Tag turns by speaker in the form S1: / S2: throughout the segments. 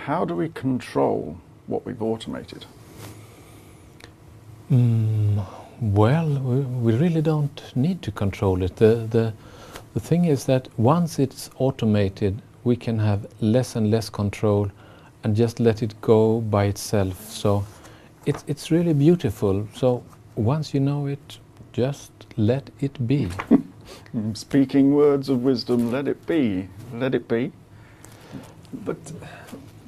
S1: how do we control what we've automated?
S2: Well, we really don't need to control it. The thing is that once it's automated, we can have less and less control and just let it go by itself. So it's really beautiful. So once you know it, just let it be.
S1: Speaking words of wisdom, let it be. Let it be.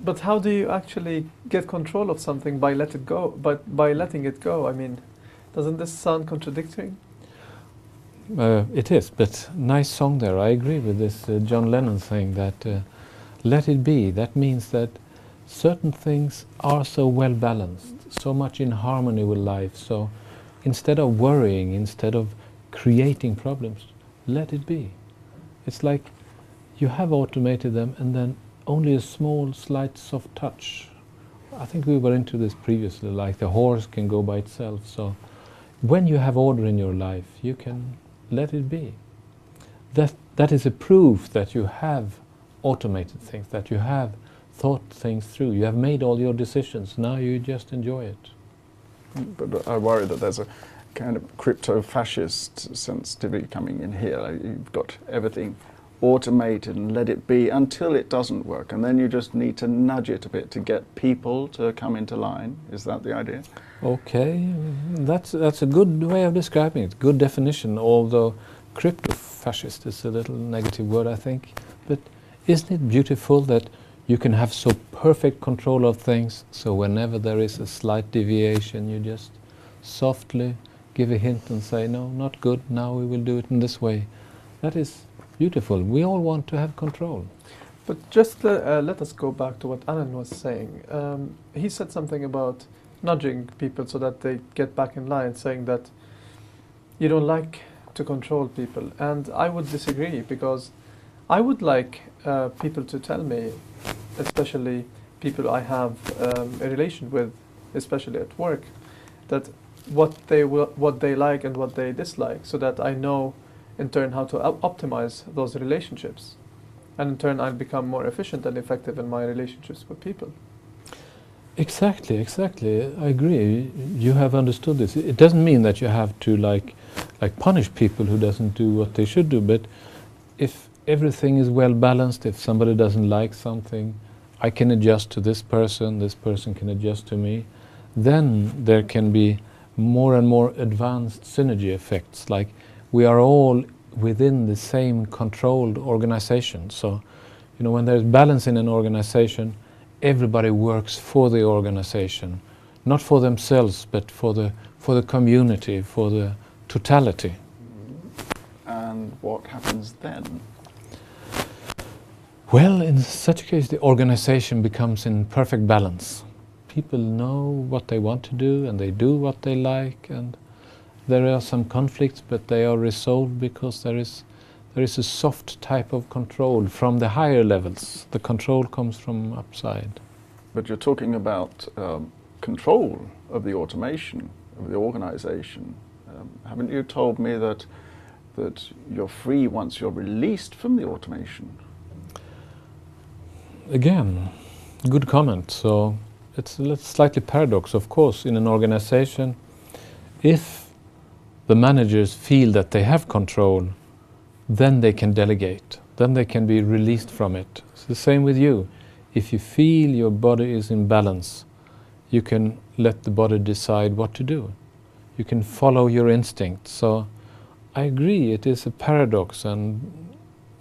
S3: But how do you actually get control of something by let it go? But by letting it go, I mean, doesn't this sound contradictory?
S2: It is, but nice song there. I agree with this John Lennon thing that let it be. That means that certain things are so well balanced, so much in harmony with life. So instead of worrying, instead of creating problems, let it be. It's like you have automated them and then only a small, slight, soft touch. I think we were into this previously, like the horse can go by itself. So when you have order in your life, you can let it be. That is a proof that you have automated things, that you have thought things through. You have made all your decisions. Now you just enjoy it.
S1: But I worry that there's a kind of crypto-fascist sensitivity coming in here. Like you've got everything automated and let it be until it doesn't work, and then you just need to nudge it a bit to get people to come into line. Is that the idea?
S2: Okay, that's a good way of describing it, good definition, although crypto-fascist is a little negative word, I think. But isn't it beautiful that you can have so perfect control of things, so whenever there is a slight deviation, you just softly give a hint and say, no, not good, now we will do it in this way. That is beautiful. We all want to have control.
S3: But just let us go back to what Alan was saying. He said something about nudging people so that they get back in line, saying that you don't like to control people. And I would disagree, because I would like people to tell me, especially people I have a relation with, especially at work, that what they like and what they dislike, so that I know in turn how to optimize those relationships, and in turn I'll become more efficient and effective in my relationships with people.
S2: Exactly. I agree. You have understood this. It doesn't mean that you have to like punish people who doesn't do what they should do, but if everything is well balanced, if somebody doesn't like something, I can adjust to this person can adjust to me, then there can be more and more advanced synergy effects. Like we are all within the same controlled organization. So, when there's balance in an organization, everybody works for the organization, not for themselves, but for the community, for the totality.
S1: And what happens then?
S2: Well, in such a case, the organization becomes in perfect balance. People know what they want to do, and they do what they like, and there are some conflicts, but they are resolved because there is a soft type of control from the higher levels. The control comes from upside. But
S1: you're talking about control of the automation, of the organization. Haven't you told me that you're free once you're released from the automation?
S2: Again, good comment. So it's a slightly paradox. Of course, in an organization, if the managers feel that they have control, then they can delegate. Then they can be released from it. It's the same with you. If you feel your body is in balance, you can let the body decide what to do. You can follow your instinct. So I agree, it is a paradox, and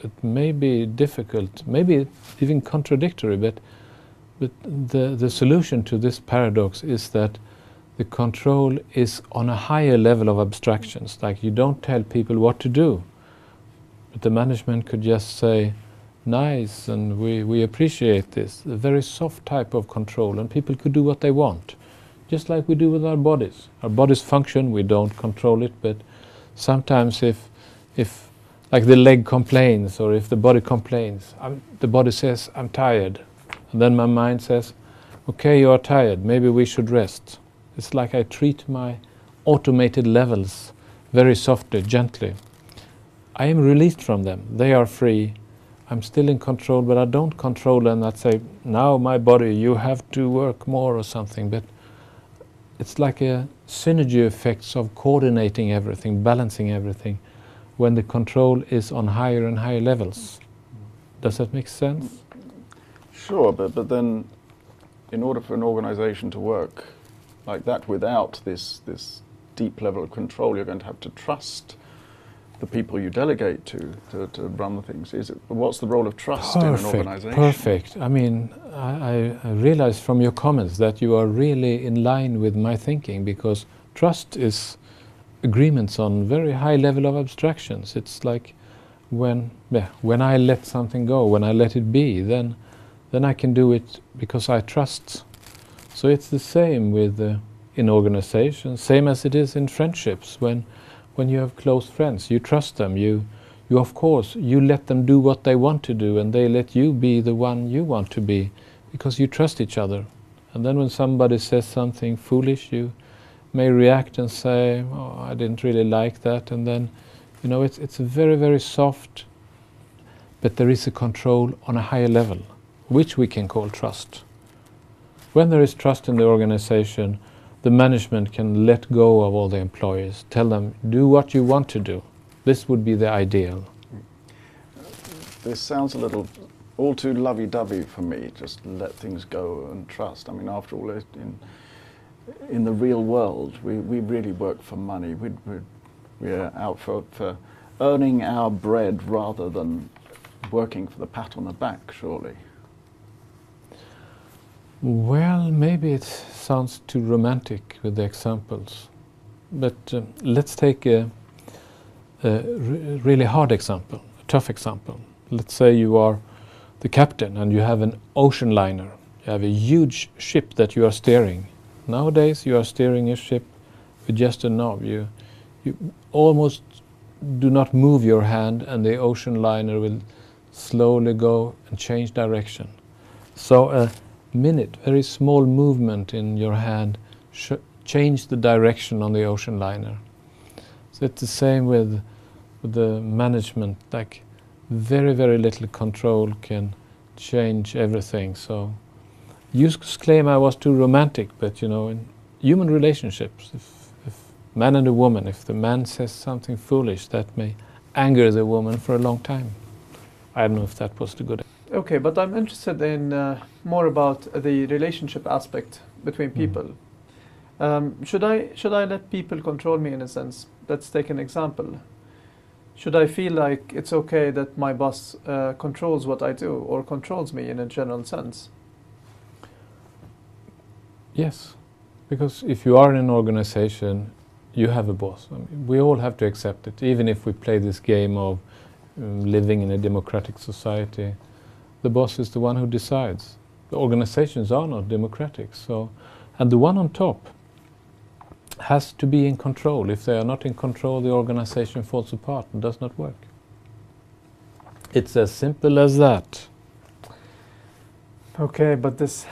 S2: it may be difficult, maybe even contradictory, but the solution to this paradox is that the control is on a higher level of abstractions. Like you don't tell people what to do, but the management could just say, nice, and we appreciate this. A very soft type of control, and people could do what they want, just like we do with our bodies. Our bodies function, we don't control it, but sometimes if like the leg complains, or if the body complains, the body says, I'm tired. And then my mind says, okay, you are tired, maybe we should rest. It's like I treat my automated levels very softly, gently. I am released from them. They are free. I'm still in control, but I don't control and I'd say, now my body, you have to work more or something. But it's like a synergy effects of coordinating everything, balancing everything, when the control is on higher and higher levels. Does that make sense?
S1: Sure, but then in order for an organization to work like that without this deep level of control, you're going to have to trust the people you delegate to run the things. What's the role of trust in an organization?
S2: Perfect. I mean, I realize from your comments that you are really in line with my thinking, because trust is agreements on very high level of abstractions. It's like when I let something go, when I let it be, then I can do it because I trust. So it's the same with in organizations, same as it is in friendships. When you have close friends, you trust them. You of course, you let them do what they want to do, and they let you be the one you want to be, because you trust each other. And then when somebody says something foolish, you may react and say, "Oh, I didn't really like that." And then, you know, it's a very, very soft, but there is a control on a higher level, which we can call trust. When there is trust in the organization, the management can let go of all the employees, tell them, do what you want to do. This would be the ideal.
S1: This sounds a little all too lovey-dovey for me, just let things go and trust. I mean, after all, in the real world, we really work for money. We're out for earning our bread rather than working for the pat on the back, surely.
S2: Well, maybe it sounds too romantic with the examples, but let's take a really hard example, a tough example. Let's say you are the captain and you have an ocean liner. You have a huge ship that you are steering. Nowadays you are steering a ship with just a knob. You almost do not move your hand, and the ocean liner will slowly go and change direction. So a very small movement in your hand change the direction on the ocean liner. So it's the same with the management, like very, very little control can change everything. So you claim I was too romantic, but you know, in human relationships, if man and a woman, if the man says something foolish, that may anger the woman for a long time. I don't know if that was the good.
S3: Okay, but I'm interested in more about the relationship aspect between people. Should I let people control me in a sense? Let's take an example. Should I feel like it's okay that my boss controls what I do, or controls me in a general sense?
S2: Yes, because if you are in an organization, you have a boss. I mean, we all have to accept it, even if we play this game of living in a democratic society. The boss is the one who decides. The organizations are not democratic, so, and the one on top has to be in control. If they are not in control, the organization falls apart and does not work. It's as simple as that.
S3: Okay, but this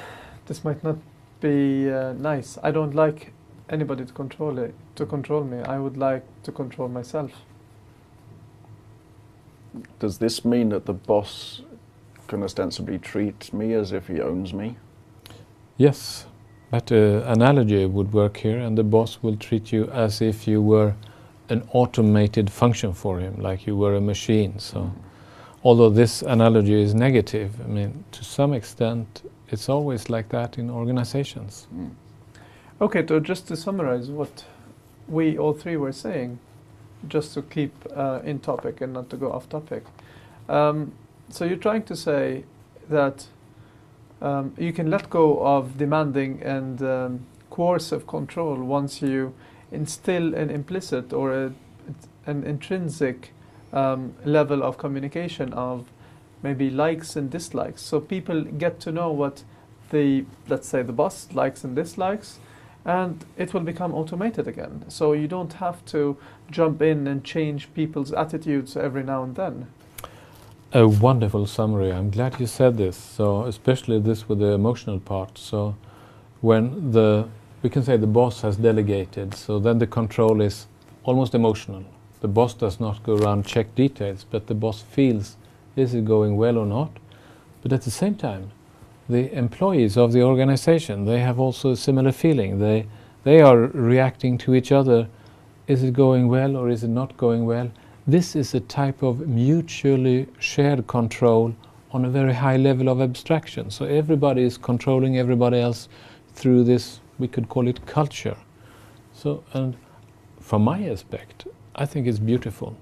S3: might not be nice. I don't like anybody to control me. I would like to control myself.
S1: Does this mean that the boss can ostensibly treat me as if he owns me?
S2: Yes, but analogy would work here, and the boss will treat you as if you were an automated function for him, like you were a machine. So, although this analogy is negative, I mean, to some extent, it's always like that in organizations.
S3: Okay, so just to summarize what we all three were saying, just to keep in topic and not to go off topic. So you're trying to say that you can let go of demanding and coercive control once you instill an implicit or an intrinsic level of communication of maybe likes and dislikes. So people get to know what let's say the boss likes and dislikes, and it will become automated again. So you don't have to jump in and change people's attitudes every now and then.
S2: A wonderful summary. I'm glad you said this. So especially this with the emotional part. So when we can say the boss has delegated, so then the control is almost emotional. The boss does not go around check details, but the boss feels is it going well or not? But at the same time, the employees of the organization, they have also a similar feeling. They are reacting to each other. Is it going well or is it not going well? This is a type of mutually shared control on a very high level of abstraction. So everybody is controlling everybody else through this, we could call it culture. So, and from my aspect, I think it's beautiful.